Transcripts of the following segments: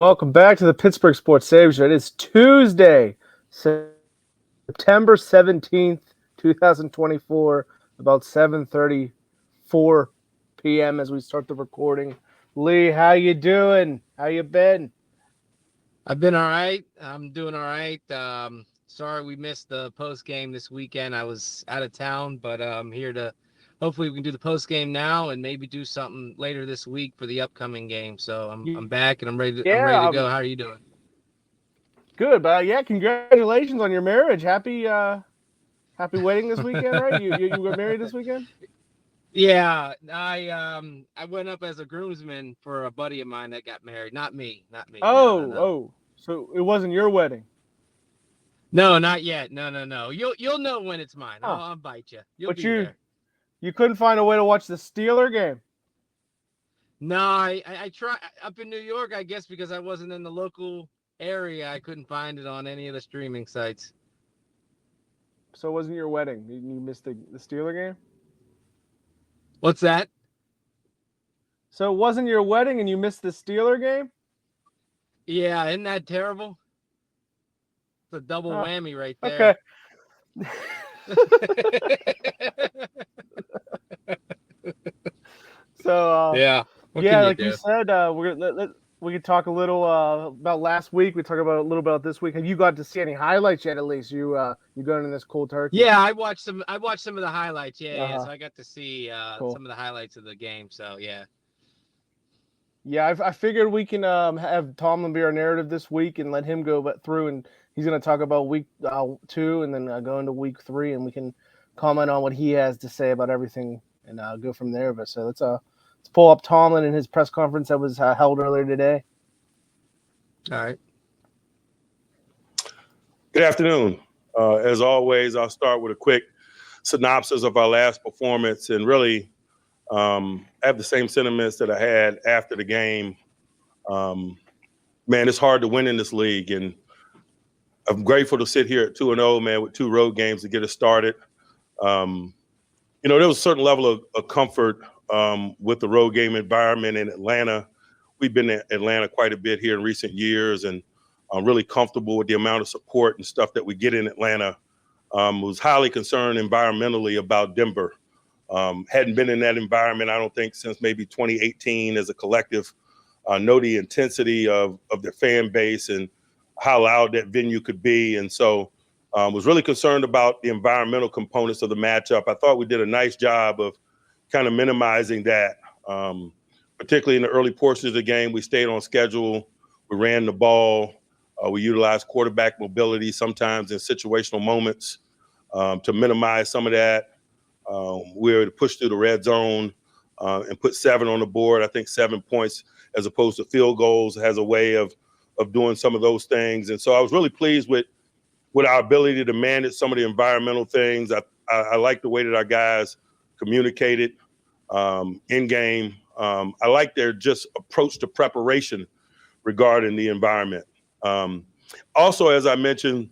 Welcome back to the Pittsburgh Sports Savings Show. It is Tuesday, September 17th, 2024, about 7:34 p.m. as we start the recording. Lee, how you doing? How you been? I've been all right. I'm doing all right. Sorry we missed the post game this weekend. I was out of town, but I'm here to hopefully we can do the post game now and maybe do something later this week for the upcoming game. So I'm back and I'm ready Yeah, to go. How are you doing? good. But yeah, congratulations on your marriage. Happy wedding this weekend, right? You got married this weekend? Yeah, I went up as a groomsman for a buddy of mine that got married. Not me, not me. No, no, no. Oh. So it wasn't your wedding. No, not yet. No, no, no. You'll know when it's mine. Huh. I'll invite you. You'll But be there. you couldn't find a way to watch the Steeler game. No, I try up in New York, I guess, because I wasn't in the local area. I couldn't find it on any of the streaming sites. So it wasn't your wedding. You missed the Steeler game? What's that? So it wasn't your wedding and you missed the Steeler game? Yeah, isn't that terrible? It's a double whammy right Okay. there. So yeah. like you said, we could talk a little about last week. We talk about a little about this week. Have you got to see any highlights yet? At least you going in this cold turkey? Yeah, I watched some of the highlights. Yeah. So I got to see cool. some of the highlights of the game. So yeah. Yeah, I figured we can have Tomlin be our narrative this week and let him go through, and he's going to talk about week 2 and then go into week 3, and we can comment on what he has to say about everything and go from there. But so let's pull up Tomlin and his press conference that was held earlier today. All right. Good afternoon. As always, I'll start with a quick synopsis of our last performance, and really I have the same sentiments that I had after the game. Man, it's hard to win in this league, and I'm grateful to sit here at 2-0, man, with 2 road games to get us started. There was a certain level of comfort with the road game environment in Atlanta. We've been in Atlanta quite a bit here in recent years, and I'm really comfortable with the amount of support and stuff that we get in Atlanta. Was highly concerned environmentally about Denver. Hadn't been in that environment, I don't think, since maybe 2018 as a collective. Know the intensity of their fan base and how loud that venue could be. And so was really concerned about the environmental components of the matchup. I thought we did a nice job of kind of minimizing that, particularly in the early portions of the game. We stayed on schedule. We ran the ball. We utilized quarterback mobility sometimes in situational moments to minimize some of that. We were able to push through the red zone and put 7 on the board. I think 7 points as opposed to field goals has a way of doing some of those things. And so I was really pleased with our ability to manage some of the environmental things. I like the way that our guys communicated in game. I like their just approach to preparation regarding the environment. Also, as I mentioned,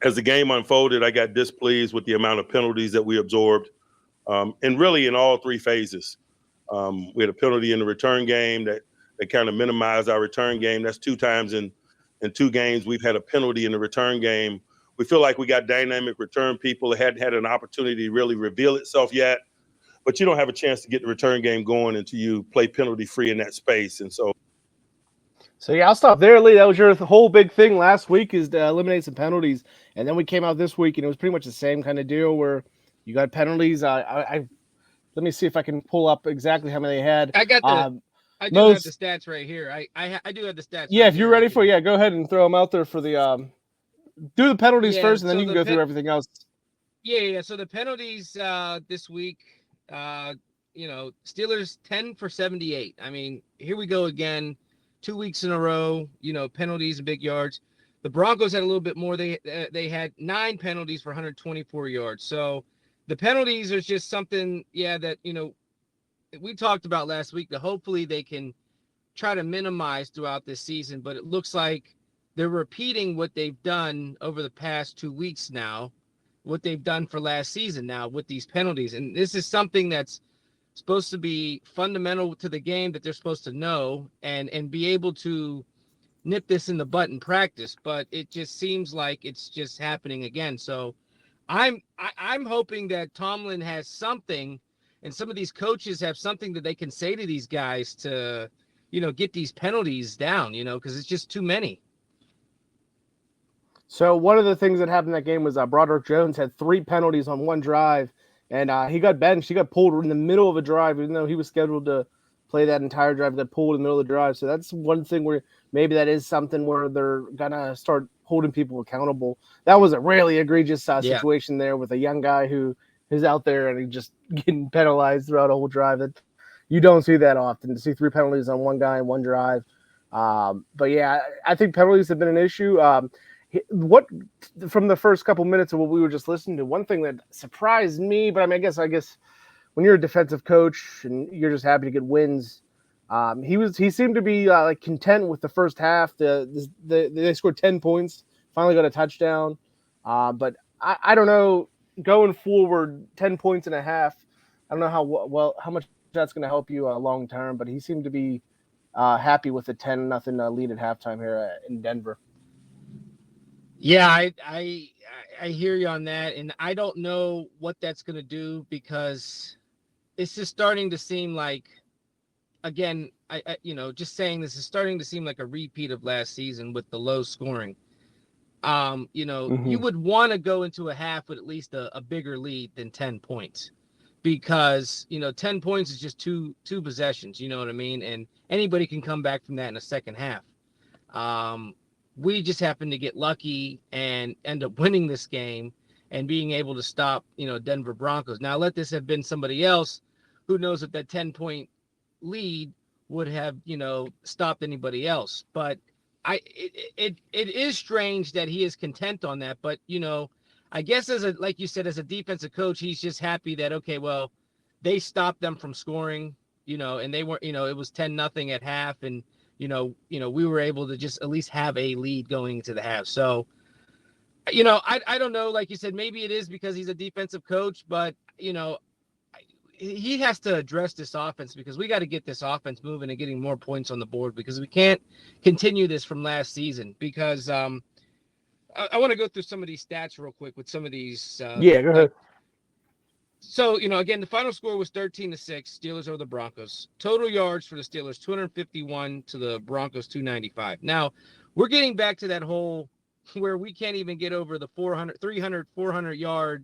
as the game unfolded, I got displeased with the amount of penalties that we absorbed, and really in all 3 phases. We had a penalty in the return game that kind of minimized our return game. That's 2 times in 2 games we've had a penalty in the return game. We feel like we got dynamic return people. It hadn't had an opportunity to really reveal itself yet, but you don't have a chance to get the return game going until you play penalty free in that space. And so yeah, I'll stop there, Lee. That was your whole big thing last week, is to eliminate some penalties. And then we came out this week, and it was pretty much the same kind of deal where you got penalties. I let me see if I can pull up exactly how many they had. I got the I do have the stats right here. I do have the stats. Yeah, right if you're here. ready for go ahead and throw them out there for the do the penalties first, and then you can go through everything else. Yeah. So the penalties this week, Steelers 10 for 78. I mean, here we go again. 2 weeks in a row, penalties and big yards. The Broncos had a little bit more. They had 9 penalties for 124 yards. So the penalties are just something, that, we talked about last week, that hopefully they can try to minimize throughout this season. But it looks like they're repeating what they've done over the past 2 weeks now, what they've done for last season now with these penalties. And this is something that's supposed to be fundamental to the game that they're supposed to know and be able to nip this in the butt in practice, but it just seems like it's just happening again. So I'm hoping that Tomlin has something, and some of these coaches have something that they can say to these guys to, get these penalties down, because it's just too many. So one of the things that happened in that game was Broderick Jones had 3 penalties on one drive, and he got benched. He got pulled in the middle of a drive, even though he was scheduled to play that entire drive. Got pulled in the middle of the drive. So that's one thing where maybe that is something where they're gonna start holding people accountable. That was a really egregious situation there with a young guy who is out there and he just getting penalized throughout a whole drive. That you don't see that often, to see 3 penalties on one guy in one drive. But yeah, I think penalties have been an issue. What from the first couple minutes of what we were just listening to, one thing that surprised me, but I mean, I guess when you're a defensive coach and you're just happy to get wins, he seemed to be like content with the first half. They scored 10 points, finally got a touchdown. But I don't know, going forward, 10 points and a half. I don't know how much that's going to help you long term, but he seemed to be happy with the 10-0 lead at halftime here in Denver. Yeah, I hear you on that, and I don't know what that's going to do, because it's just starting to seem like, again, I just saying this is starting to seem like a repeat of last season with the low scoring. You would want to go into a half with at least a bigger lead than 10 points, because 10 points is just two possessions, you know what I mean, and anybody can come back from that in the second half. We just happened to get lucky and end up winning this game and being able to stop, Denver Broncos. Now, let this have been somebody else, who knows if that 10-point lead would have, stopped anybody else. But it is strange that he is content on that. But, I guess like you said, as a defensive coach, he's just happy that, okay, well, they stopped them from scoring, and they weren't, it was 10-0 at half, and we were able to just at least have a lead going into the half. So, I don't know. Like you said, maybe it is because he's a defensive coach, but, he has to address this offense, because we got to get this offense moving and getting more points on the board, because we can't continue this from last season. Because I want to go through some of these stats real quick with some of these. Go ahead. So, again, the final score was 13-6, Steelers over the Broncos. Total yards for the Steelers, 251 to the Broncos, 295. Now, we're getting back to that whole where we can't even get over the 400 yard,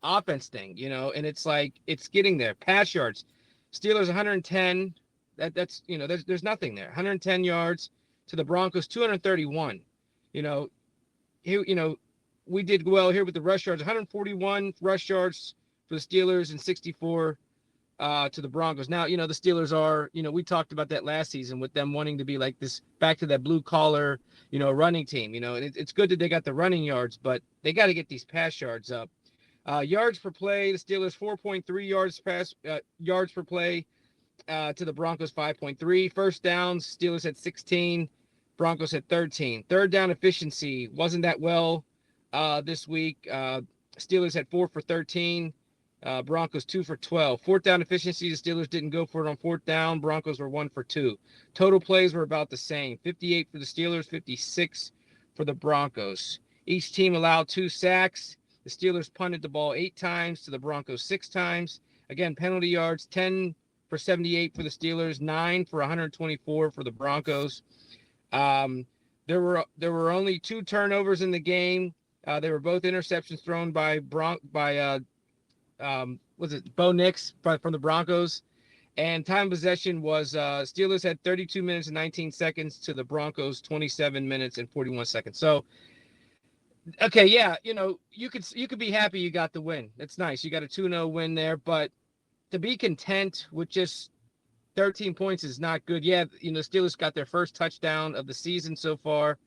offense thing, and it's like, it's getting there. Pass yards, Steelers 110. That's, there's nothing there. 110 yards to the Broncos, 231. We did well here with the rush yards, 141 rush yards for the Steelers and 64 to the Broncos. Now, the Steelers are, we talked about that last season with them wanting to be like this, back to that blue collar, running team, and it's good that they got the running yards, but they got to get these pass yards up. Yards per play, the Steelers 4.3 yards per play to the Broncos 5.3. First downs, Steelers had 16, Broncos had 13. Third down efficiency wasn't that well this week. Steelers had 4 for 13, Broncos 2 for 12. Fourth down efficiency, the Steelers didn't go for it on fourth down. Broncos were 1 for 2. Total plays were about the same, 58 for the Steelers, 56 for the Broncos. Each team allowed 2 sacks. The Steelers punted the ball 8 times to the Broncos 6 times. Again, penalty yards, 10 for 78 for the Steelers, 9 for 124 for the Broncos. There were only 2 turnovers in the game. They were both interceptions thrown by Bo Nix from the Broncos. And time possession was Steelers had 32 minutes and 19 seconds to the Broncos 27 minutes and 41 seconds. So, okay, yeah, you could be happy you got the win. That's nice. You got a 2-0 win there, but to be content with just 13 points is not good. Yeah, Steelers got their first touchdown of the season so far,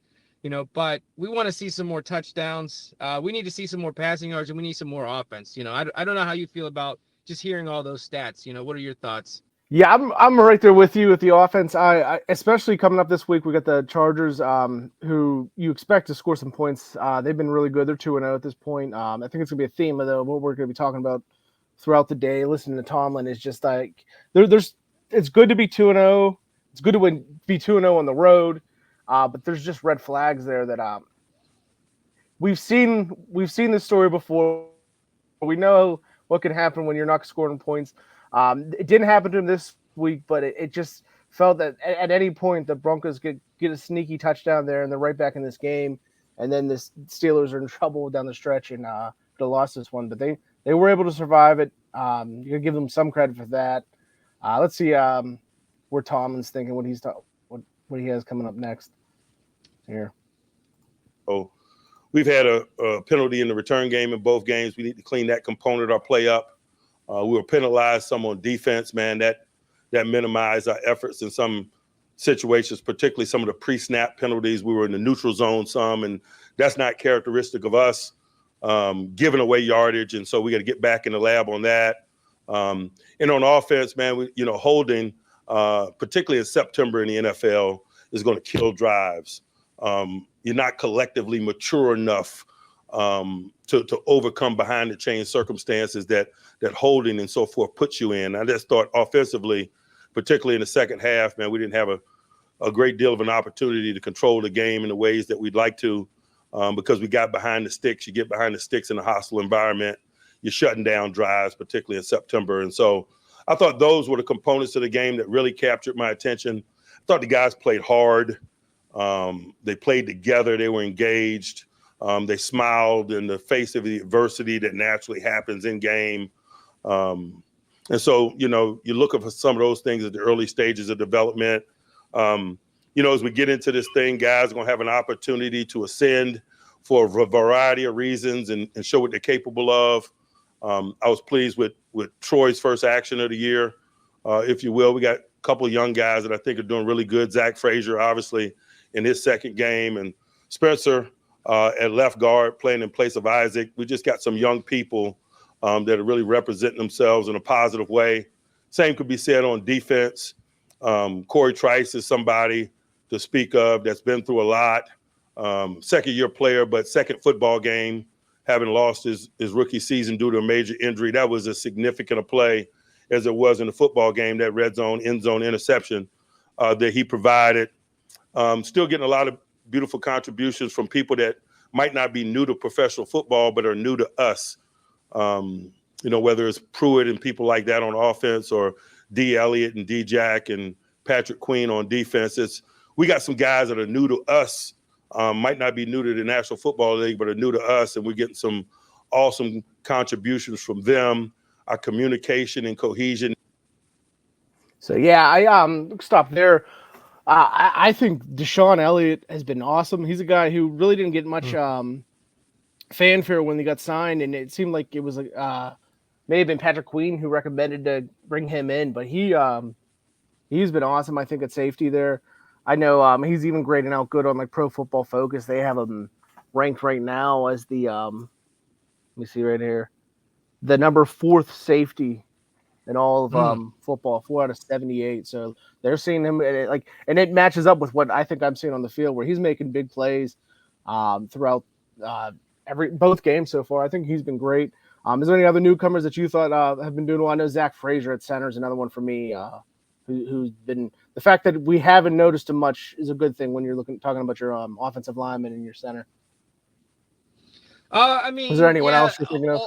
but we want to see some more touchdowns. We need to see some more passing yards, and we need some more offense. I don't know how you feel about just hearing all those stats. What are your thoughts? Yeah, I'm right there with you with the offense. I especially coming up this week, we got the Chargers, who you expect to score some points. They've been really good. They're 2-0 at this point. I think it's gonna be a theme of what we're gonna be talking about throughout the day. Listening to Tomlin is just like there's. It's good to be 2-0, it's good to be 2-0 on the road, but there's just red flags there that we've seen this story before. We know what can happen when you're not scoring points. It didn't happen to him this week, but it just felt that at any point the Broncos get a sneaky touchdown there, and they're right back in this game. And then the Steelers are in trouble down the stretch and they lost this one, but they were able to survive it. You gotta give them some credit for that. Let's see where Tomlin's thinking, what he has coming up next here. Oh, we've had a penalty in the return game in both games. We need to clean that component of our play up. We were penalized some on defense, man. That minimized our efforts in some situations, particularly some of the pre-snap penalties. We were in the neutral zone some, and that's not characteristic of us, giving away yardage. And so we got to get back in the lab on that. And on offense, man, holding, particularly in September in the NFL, is going to kill drives. You're not collectively mature enough to overcome behind the chain circumstances that holding and so forth puts you in. I just thought offensively, particularly in the second half, man, we didn't have a great deal of an opportunity to control the game in the ways that we'd like to, because we got behind the sticks. You get behind the sticks in a hostile environment, you're shutting down drives, particularly in September. And so I thought those were the components of the game that really captured my attention. I thought the guys played hard. They played together. They were engaged. They smiled in the face of the adversity that naturally happens in game. And so, you're looking for some of those things at the early stages of development. As we get into this thing, guys are going to have an opportunity to ascend for a variety of reasons and show what they're capable of. I was pleased with Troy's first action of the year, if you will. We got a couple of young guys that I think are doing really good. Zach Frazier, obviously, in his second game, and Spencer at left guard playing in place of Isaac. We just got some young people that are really representing themselves in a positive way. Same could be said on defense. Corey Trice is somebody to speak of that's been through a lot. Second-year player, but second football game, having lost his rookie season due to a major injury. That was as significant a play as it was in the football game, that red zone, end zone interception that he provided. Still getting a lot of beautiful contributions from people that might not be new to professional football, but are new to us. Whether it's Pruitt and people like that on offense, or D. Elliott and D. Jack and Patrick Queen on defense. We got some guys that are new to us, might not be new to the National Football League, but are new to us, and we're getting some awesome contributions from them, our communication and cohesion. So, yeah, I stop there. I think Deshaun Elliott has been awesome. He's a guy who really didn't get much fanfare when he got signed, and it seemed like it was may have been Patrick Queen who recommended to bring him in, but he's been awesome, I think, at safety there. I know he's even grading out good on like Pro Football Focus. They have him ranked right now as the let me see right here, the number 4th safety in all of football, 4 out of 78. So they're seeing him and it matches up with what I think I'm seeing on the field, where he's making big plays throughout both games so far. I think he's been great. Is there any other newcomers that you thought have been doing well? I know Zach Frazier at center is another one for me, who's been – the fact that we haven't noticed him much is a good thing when you're talking about your offensive lineman and your center. Is there anyone else you're thinking of?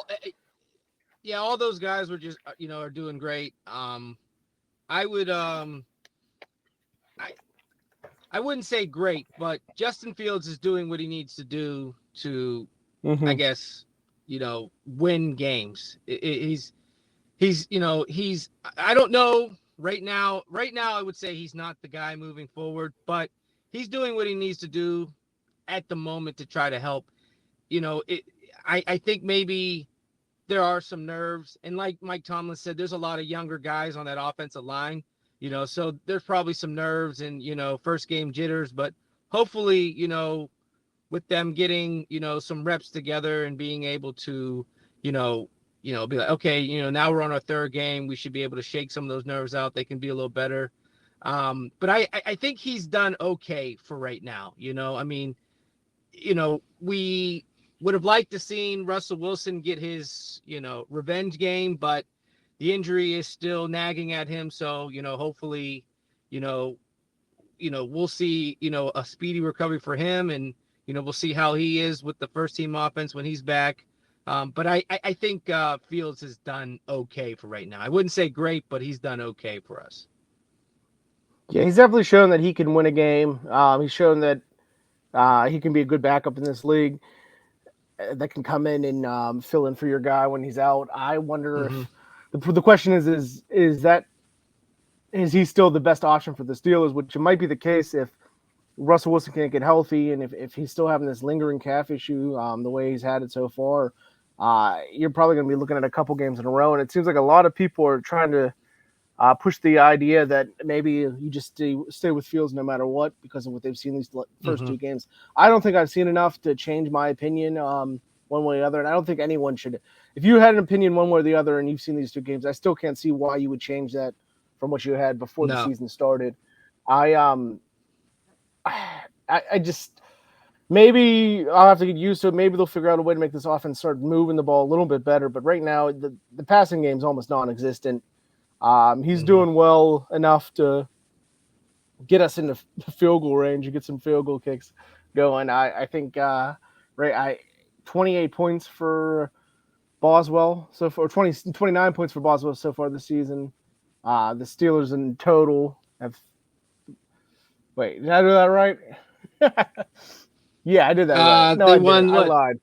Yeah, all those guys were just, are doing great. I would I wouldn't say great, but Justin Fields is doing what he needs to do to, I guess, win games. He's I don't know right now, I would say he's not the guy moving forward, but he's doing what he needs to do at the moment to try to help. I think maybe there are some nerves, and like Mike Tomlin said, there's a lot of younger guys on that offensive line, so there's probably some nerves and, first game jitters, but hopefully, with them getting, some reps together and being able to, be like, okay, now we're on our third game. We should be able to shake some of those nerves out. They can be a little better. But I think he's done okay for right now. We would have liked to seen Russell Wilson get his, revenge game, but the injury is still nagging at him. So, hopefully, we'll see, a speedy recovery for him, and we'll see how he is with the first team offense when he's back. But I think Fields has done okay for right now. I wouldn't say great, but he's done okay for us. Yeah, he's definitely shown that he can win a game. He's shown that he can be a good backup in this league that can come in and fill in for your guy when he's out. I wonder if the question is he still the best option for the Steelers, which it might be the case if Russell Wilson can't get healthy and if he's still having this lingering calf issue the way he's had it so far. You're probably going to be looking at a couple games in a row, and it seems like a lot of people are trying to push the idea that maybe you just stay with Fields no matter what because of what they've seen these first two games. I don't think I've seen enough to change my opinion one way or the other, and I don't think anyone should. If you had an opinion one way or the other and you've seen these two games, I still can't see why you would change that from what you had before the season started. I just maybe I'll have to get used to it. Maybe they'll figure out a way to make this offense start moving the ball a little bit better. But right now, the passing game is almost non-existent. He's doing well enough to get us into field goal range and get some field goal kicks going. I think 28 points for Boswell so far, 29 points for Boswell so far this season. The Steelers in total have. Wait, did I do that right? Yeah, I did that right. No, I lied.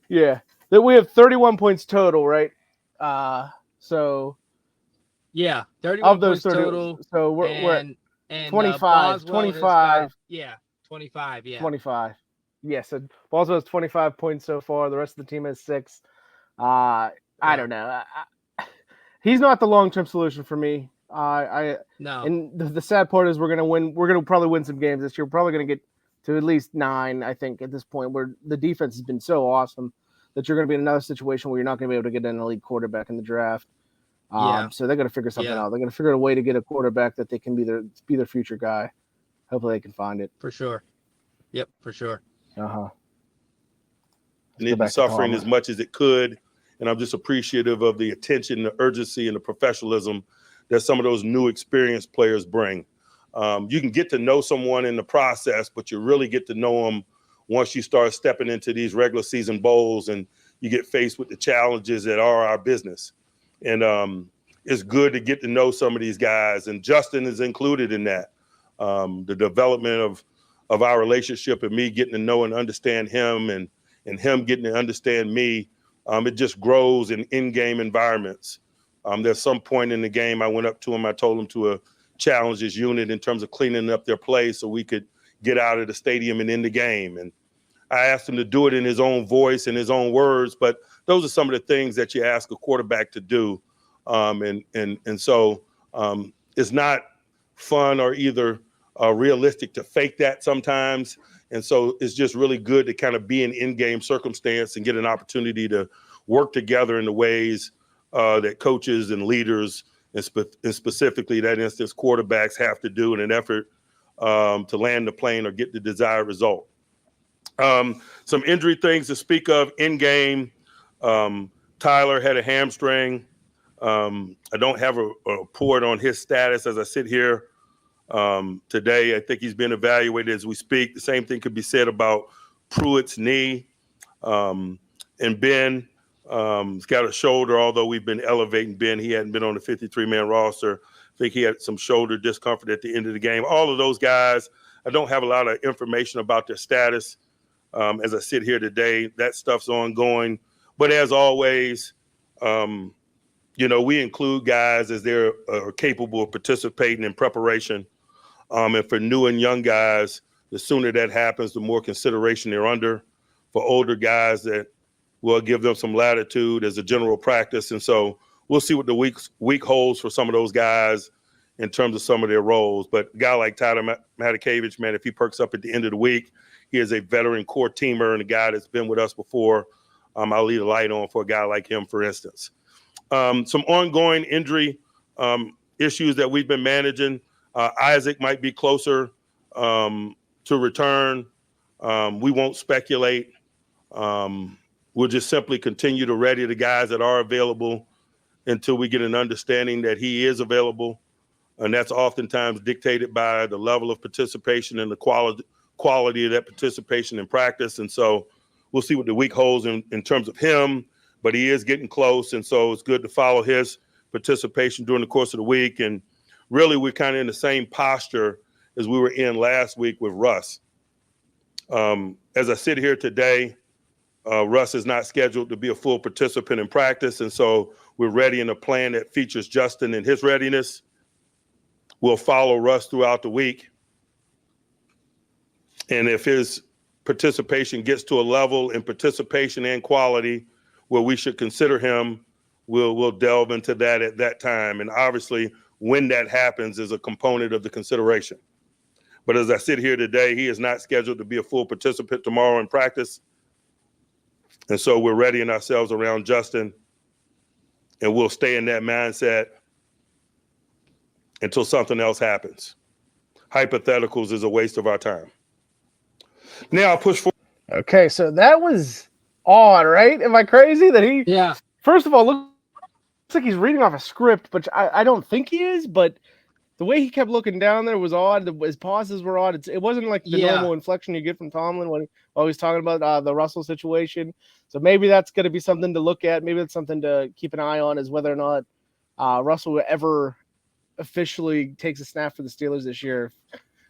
Yeah, we have 31 points total, right? So. Yeah, 31 of those points 30, total. So we're at 25. 25. 25. Yeah. 25. Yeah, so Boswell has 25 points so far. The rest of the team has 6. I don't know. He's not the long-term solution for me. No. And the sad part is we're gonna win. We're gonna probably win some games this year. We're probably gonna get to at least 9. I think at this point, where the defense has been so awesome that you're gonna be in another situation where you're not gonna be able to get an elite quarterback in the draft. So they're gonna figure something out. They're gonna figure out a way to get a quarterback that they can be their future guy. Hopefully, they can find it for sure. Yep, for sure. And it's been suffering as much as it could. And I'm just appreciative of the attention, the urgency, and the professionalism that some of those new experienced players bring. You can get to know someone in the process, but you really get to know them once you start stepping into these regular season bowls and you get faced with the challenges that are our business. And it's good to get to know some of these guys. And Justin is included in that. The development of our relationship and me getting to know and understand him and him getting to understand me. It just grows in in-game environments. There's some point in the game I went up to him. I told him to challenge his unit in terms of cleaning up their play so we could get out of the stadium and in the game. And I asked him to do it in his own voice and his own words, but those are some of the things that you ask a quarterback to do. And so it's not fun or either realistic to fake that sometimes. And so it's just really good to kind of be in in-game circumstance and get an opportunity to work together in the ways that coaches and leaders, and specifically that instance quarterbacks, have to do in an effort to land the plane or get the desired result. Some injury things to speak of in-game. Tyler had a hamstring. I don't have a report on his status as I sit here today. I think he's been evaluated as we speak. The same thing could be said about Pruitt's knee. And Ben, he's got a shoulder, although we've been elevating Ben. He hadn't been on the 53-man roster. I think he had some shoulder discomfort at the end of the game. All of those guys, I don't have a lot of information about their status as I sit here today. That stuff's ongoing. But as always, we include guys as they're capable of participating in preparation. And for new and young guys, the sooner that happens, the more consideration they're under. For older guys, that will give them some latitude as a general practice. And so we'll see what the week holds for some of those guys in terms of some of their roles. But a guy like Tyler Matakevich, man, if he perks up at the end of the week, he is a veteran core teamer and a guy that's been with us before. I'll leave a light on for a guy like him, for instance. Some ongoing injury issues that we've been managing. Isaac might be closer to return. We won't speculate. We'll just simply continue to ready the guys that are available until we get an understanding that he is available. and that's oftentimes dictated by the level of participation and the quality of that participation in practice. And so we'll see what the week holds in terms of him, but he is getting close, and so it's good to follow his participation during the course of the week. And really, we're kind of in the same posture as we were in last week with Russ. As I sit here today, Russ is not scheduled to be a full participant in practice, and so we're ready in a plan that features Justin and his readiness. We'll follow Russ throughout the week, and if his participation gets to a level in participation and quality where we should consider him, we'll delve into that at that time. And obviously, when that happens is a component of the consideration. But as I sit here today, he is not scheduled to be a full participant tomorrow in practice. And so we're readying ourselves around Justin, and we'll stay in that mindset until something else happens. Hypotheticals is a waste of our time. Now I'll push forward. Okay, so that was odd, right? Am I crazy that he? Yeah. First of all, looks like he's reading off a script, but I don't think he is. But the way he kept looking down there was odd. His pauses were odd. It wasn't like the normal inflection you get from Tomlin when he's talking about the Russell situation. So maybe that's going to be something to look at. Maybe that's something to keep an eye on, is whether or not Russell ever officially takes a snap for the Steelers this year.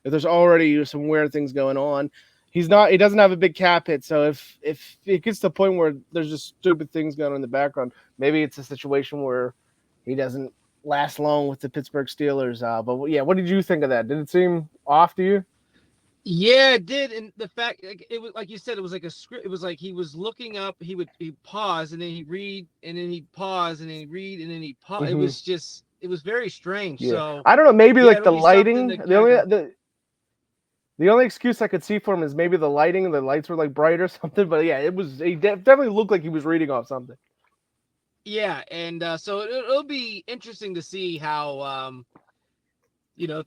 If there's already some weird things going on. He doesn't have a big cap hit, so if it gets to the point where there's just stupid things going on in the background, maybe it's a situation where he doesn't last long with the Pittsburgh Steelers. But yeah, what did you think of that? Did it seem off to you? Yeah, it did. And the fact, it was like you said, it was like a script. It was like he was looking up, he'd pause, and then he'd read, and then he'd pause, and then he'd read, and then he'd pause. Mm-hmm. It was very strange. Yeah. So I don't know, maybe like the lighting, the only excuse I could see for him is maybe the lighting. The lights were like bright or something. But yeah, he definitely looked like he was reading off something. Yeah, and so it'll be interesting to see how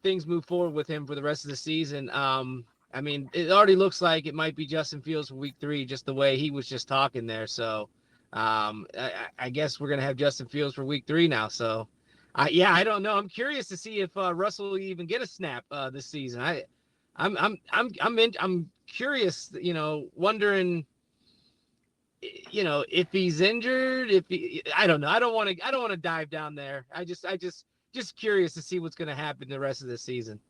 things move forward with him for the rest of the season. I mean, it already looks like it might be Justin Fields for week 3, just the way he was just talking there. So I guess we're gonna have Justin Fields for week 3 now. So I don't know. I'm curious to see if Russell will even get a snap this season. I'm curious, wondering, if he's injured, I don't know. I don't want to dive down there. I just curious to see what's going to happen the rest of the season.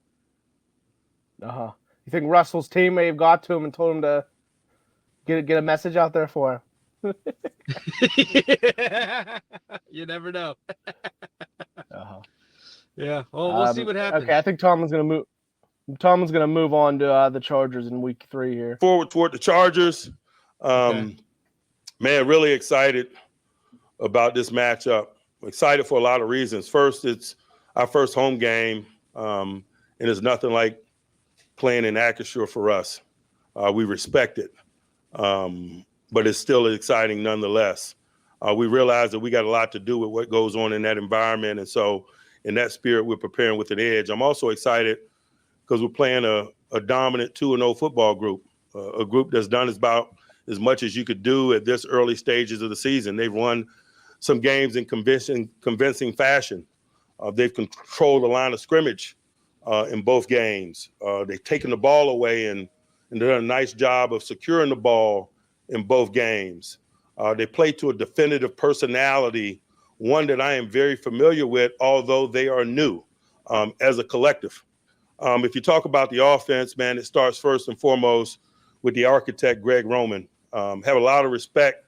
You think Russell's team may have got to him and told him to get a message out there for him? You never know. Yeah. Well, we'll see what happens. Okay, I think Tomlin's going to move on to the Chargers in week 3 here. Forward toward the Chargers. Okay. Man, really excited about this matchup. I'm excited for a lot of reasons. First, it's our first home game, and it's nothing like playing in Acrisure for us. We respect it, but it's still exciting nonetheless. We realize that we got a lot to do with what goes on in that environment, and so in that spirit, we're preparing with an edge. I'm also excited because we're playing a dominant 2-0 football group, a group that's done about as much as you could do at this early stages of the season. They've won some games in convincing fashion. They've controlled the line of scrimmage in both games. They've taken the ball away and done a nice job of securing the ball in both games. They play to a definitive personality, one that I am very familiar with, although they are new as a collective. If you talk about the offense, man, it starts first and foremost with the architect, Greg Roman. Have a lot of respect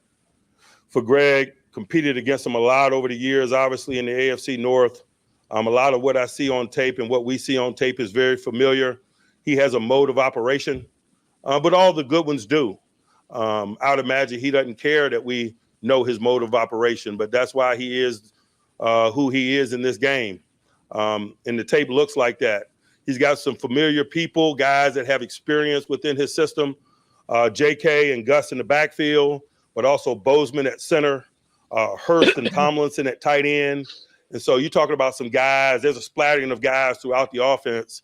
for Greg, competed against him a lot over the years, obviously in the AFC North. A lot of what I see on tape and what we see on tape is very familiar. He has a mode of operation, but all the good ones do. I would imagine he doesn't care that we know his mode of operation, but that's why he is who he is in this game. And the tape looks like that. He's got some familiar people, guys that have experience within his system. J.K. and Gus in the backfield, but also Bozeman at center, Hurst and Tomlinson at tight end. And so you're talking about some guys, there's a splattering of guys throughout the offense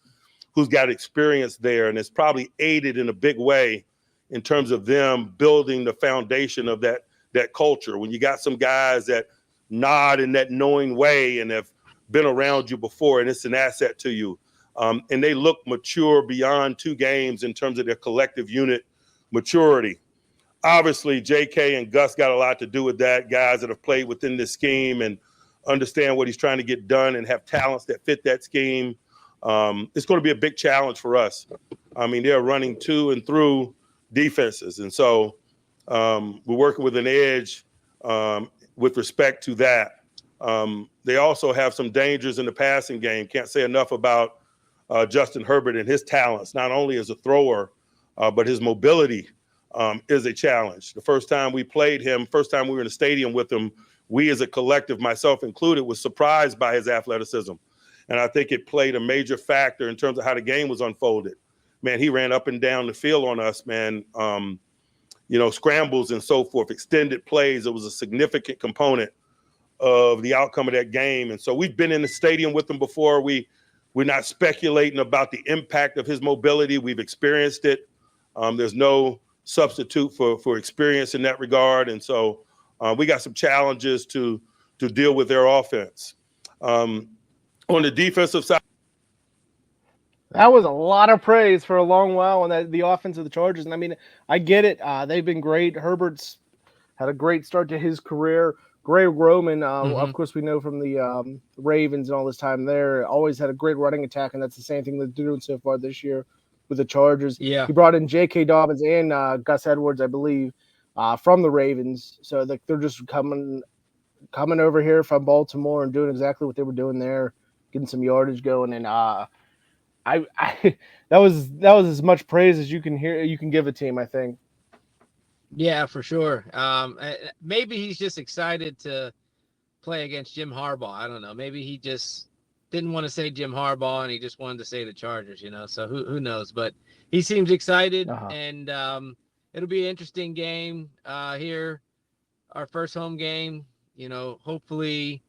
who's got experience there, and it's probably aided in a big way in terms of them building the foundation of that culture. When you got some guys that nod in that knowing way and have been around you before, and it's an asset to you. And they look mature beyond 2 games in terms of their collective unit maturity. Obviously, JK and Gus got a lot to do with that, guys that have played within this scheme and understand what he's trying to get done and have talents that fit that scheme. It's going to be a big challenge for us. I mean, they're running to and through defenses. And so we're working with an edge with respect to that. They also have some dangers in the passing game. Can't say enough about Justin Herbert and his talents, not only as a thrower, but his mobility is a challenge. The first time we played him, first time we were in the stadium with him, we as a collective, myself included, was surprised by his athleticism. And I think it played a major factor in terms of how the game was unfolded. Man, he ran up and down the field on us, man. Scrambles and so forth, extended plays. It was a significant component of the outcome of that game. And so we've been in the stadium with him before. We're not speculating about the impact of his mobility. We've experienced it. There's no substitute for experience in that regard. And so we got some challenges to deal with their offense. On the defensive side, that was a lot of praise for a long while on the offense of the Chargers. And I mean, I get it. They've been great. Herbert's had a great start to his career. Greg Roman, of course, we know from the Ravens and all this time there, always had a great running attack, and that's the same thing they're doing so far this year with the Chargers. Yeah. He brought in J.K. Dobbins and Gus Edwards, I believe, from the Ravens. So they're just coming over here from Baltimore and doing exactly what they were doing there, getting some yardage going. And that was as much praise as you can give a team, I think. Yeah, for sure. Maybe he's just excited to play against Jim Harbaugh. I don't know. Maybe he just didn't want to say Jim Harbaugh and he just wanted to say the Chargers, so who knows, but he seems excited. And it'll be an interesting game here. Our first home game, hopefully,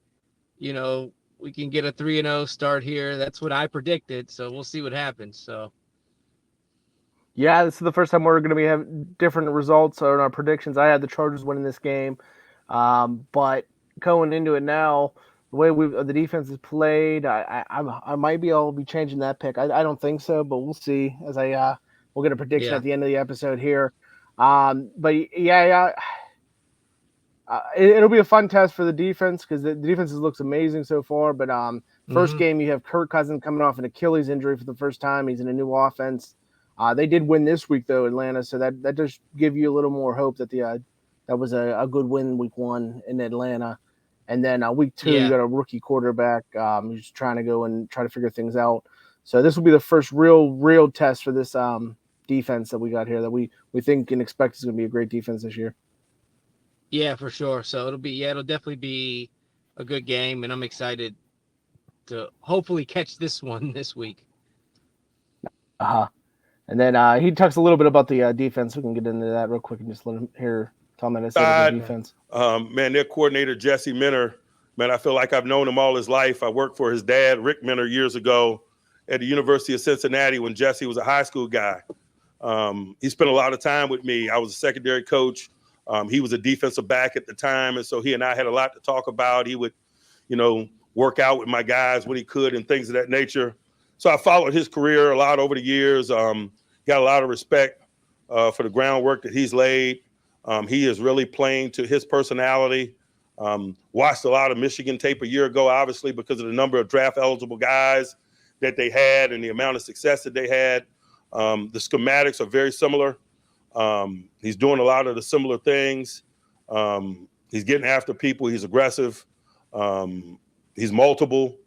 we can get a 3-0 start here. That's what I predicted. So we'll see what happens. So. Yeah, this is the first time we're going to have different results on our predictions. I had the Chargers winning this game, but going into it now, the way the defense is played, I might be able to be changing that pick. I don't think so, but we'll see as we'll get a prediction at the end of the episode here. But yeah, it'll be a fun test for the defense because the defense looks amazing so far. But first game, you have Kirk Cousins coming off an Achilles injury for the first time. He's in a new offense. They did win this week, though, Atlanta, so that does give you a little more hope that that was a good win week 1 in Atlanta. And then week 2, you got a rookie quarterback who's trying to go and try to figure things out. So this will be the first real test for this defense that we got here that we think and expect is going to be a great defense this year. Yeah, for sure. So it'll definitely be a good game, and I'm excited to hopefully catch this one this week. And then he talks a little bit about the defense. We can get into that real quick and just let him hear Tom Menace say about the defense. Man, their coordinator, Jesse Minter, man, I feel like I've known him all his life. I worked for his dad, Rick Minter, years ago at the University of Cincinnati when Jesse was a high school guy. He spent a lot of time with me. I was a secondary coach. He was a defensive back at the time, and so he and I had a lot to talk about. He would, work out with my guys when he could and things of that nature. So I followed his career a lot over the years. Got a lot of respect for the groundwork that he's laid. He is really playing to his personality. Watched a lot of Michigan tape a year ago, obviously, because of the number of draft-eligible guys that they had and the amount of success that they had. The schematics are very similar. He's doing a lot of the similar things. He's getting after people. He's aggressive. He's multiple.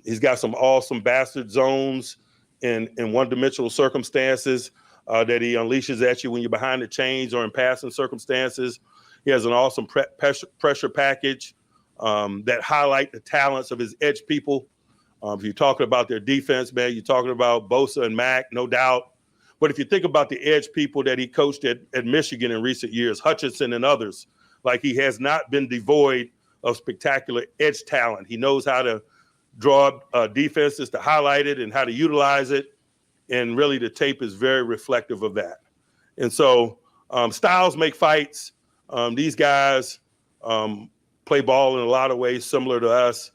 He's got some awesome bastard zones in one-dimensional circumstances that he unleashes at you when you're behind the chains or in passing circumstances. He has an awesome pressure package that highlight the talents of his edge people. If you're talking about their defense, man, you're talking about Bosa and Mack, no doubt. But if you think about the edge people that he coached at Michigan in recent years, Hutchinson and others, like he has not been devoid of spectacular edge talent. He knows how to draw defenses, to highlight it and how to utilize it. And really the tape is very reflective of that. And so styles make fights. These guys play ball in a lot of ways similar to us.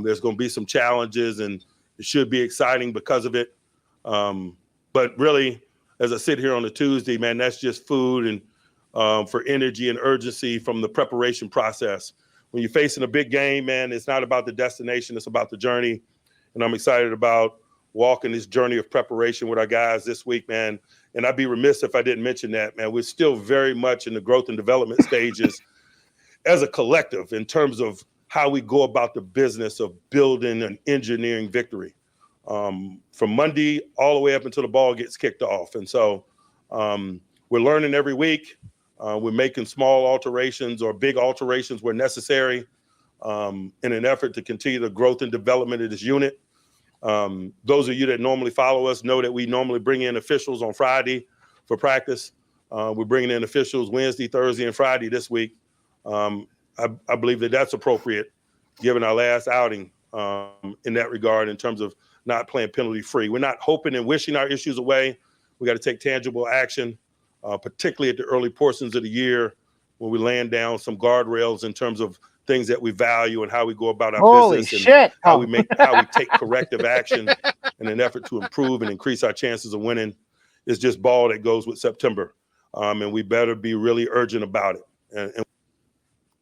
There's going to be some challenges, and it should be exciting because of it. But really, as I sit here on a Tuesday, man, that's just food and for energy and urgency from the preparation process. When you're facing a big game, man, it's not about the destination, it's about the journey. And I'm excited about walking this journey of preparation with our guys this week, man. And I'd be remiss if I didn't mention that, man. We're still very much in the growth and development stages as a collective in terms of how we go about the business of building and engineering victory. From Monday all the way up until the ball gets kicked off. And so we're learning every week. We're making small alterations or big alterations where necessary in an effort to continue the growth and development of this unit. Those of you that normally follow us know that we normally bring in officials on Friday for practice. We're bringing in officials Wednesday, Thursday, and Friday this week. I believe that that's appropriate given our last outing in that regard in terms of not playing penalty free. We're not hoping and wishing our issues away. We got to take tangible action, particularly at the early portions of the year when we land down some guardrails in terms of things that we value and how we go about our business and how we take corrective action in an effort to improve and increase our chances of winning. It's just ball that goes with September. And we better be really urgent about it.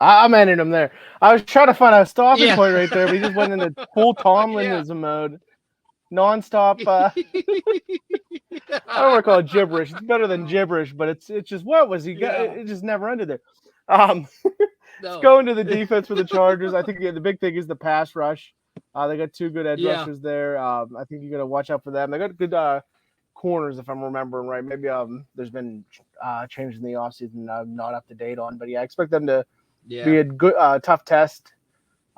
I'm ending him there. I was trying to find a stopping point right there, but he just went into full Tomlinism mode. Nonstop. I don't want to call it gibberish. It's better than gibberish, but it's just what was he got? It just never ended there. Let's go into the defense for the Chargers. I think the big thing is the pass rush. They got two good edge rushers there. I think you're gonna watch out for them. They got good corners, if I'm remembering right. Maybe there's been changes in the offseason I'm not up to date on, but I expect them to be a good tough test.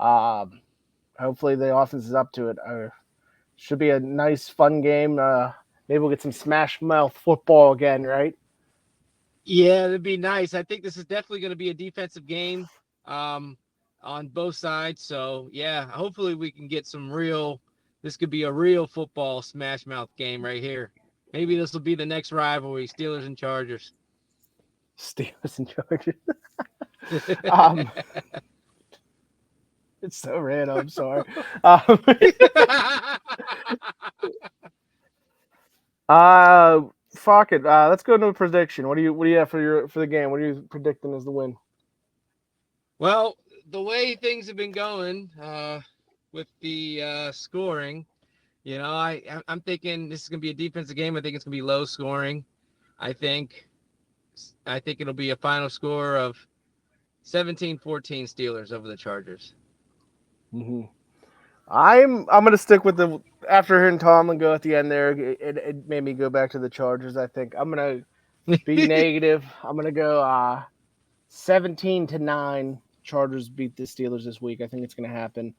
Hopefully the offense is up to it. Should be a nice, fun game. Maybe we'll get some smash mouth football again, right? Yeah, it'd be nice. I think this is definitely going to be a defensive game on both sides. So, yeah, hopefully we can get this could be a real football smash mouth game right here. Maybe this will be the next rivalry, Steelers and Chargers. Steelers and Chargers. It's so random. I'm sorry. Fuck it. Let's go into a prediction. What do you have for the game? What are you predicting as the win? Well, the way things have been going with the scoring, I'm thinking this is gonna be a defensive game. I think it's gonna be low scoring. I think it'll be a final score of 17-14 Steelers over the Chargers. Mm-hmm. I'm gonna stick with after hearing Tomlin go at the end there. It made me go back to the Chargers. I think I'm gonna be negative. I'm gonna go 17-9. Chargers beat the Steelers this week. I think it's gonna happen.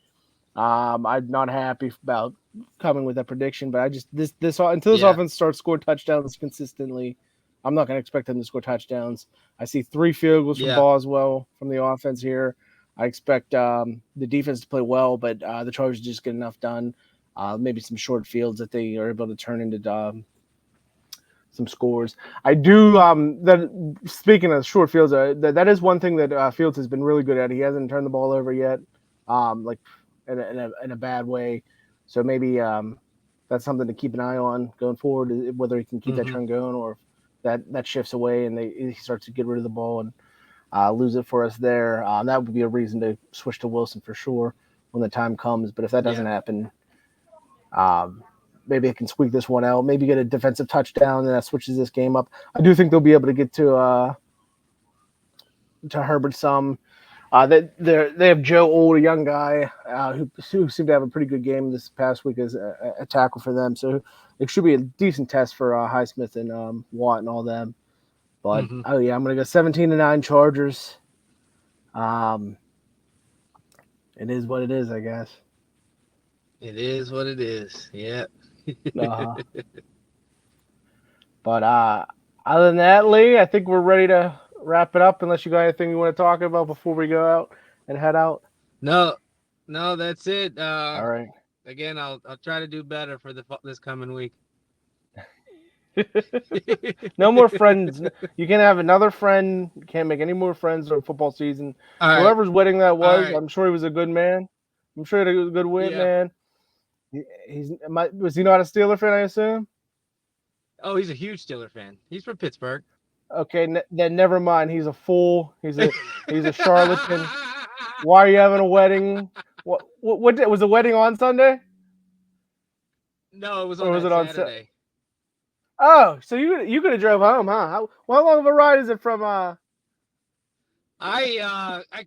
I'm not happy about coming with that prediction, but I just until this offense starts scoring touchdowns consistently, I'm not gonna expect them to score touchdowns. I see 3 field goals from Boswell from the offense here. I expect the defense to play well, but the Chargers just get enough done. Maybe some short fields that they are able to turn into some scores. I do. That speaking of short fields, that is one thing that Fields has been really good at. He hasn't turned the ball over yet, like in a bad way. So maybe that's something to keep an eye on going forward. Whether he can keep that trend going, or if that shifts away and he starts to get rid of the ball and lose it for us there. That would be a reason to switch to Wilson for sure when the time comes. But if that doesn't happen, maybe I can squeak this one out. Maybe get a defensive touchdown, and that switches this game up. I do think they'll be able to get to Herbert some. They have Joe Old, a young guy who seemed to have a pretty good game this past week as a tackle for them. So it should be a decent test for Highsmith and Watt and all them. But I'm gonna go 17-9 Chargers. It is what it is, I guess. It is what it is. Yeah. But other than that, Lee, I think we're ready to wrap it up. Unless you got anything you want to talk about before we go out and head out. No, that's it. All right. Again, I'll try to do better for this coming week. No more friends. You can have another friend. You can't make any more friends during football season. Whoever's wedding that was, I'm sure he was a good man. I'm sure he had a good win, Yeah. man. Was he not a Steeler fan? I assume. Oh, he's a huge Steeler fan. He's from Pittsburgh. Okay, then never mind. He's a fool. He's a charlatan. Why are you having a wedding? What was the wedding on Sunday? No, it was Or on was that it on Saturday. Oh, so you could have drove home, huh? How long of a ride is it from? I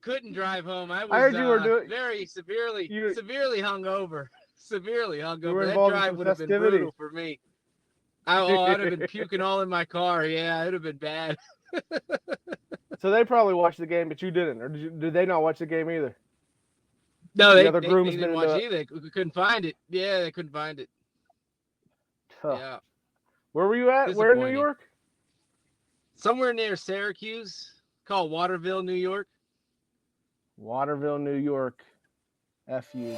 couldn't drive home. I was heard you were doing. very severely hungover. Severely hungover. You were That involved in drive some would have been festivities. brutal for me. I'd have been puking all in my car. Yeah, it would have been bad. So they probably watched the game, but you didn't, or did they not watch the game either? No, The they other didn't groomsmen watch into- either. We couldn't find it. Yeah, they couldn't find it. Huh. Yeah, Where were you at? Where in New Disappointing. York? somewhere near Syracuse, called Waterville, New York. Waterville, New York. F you.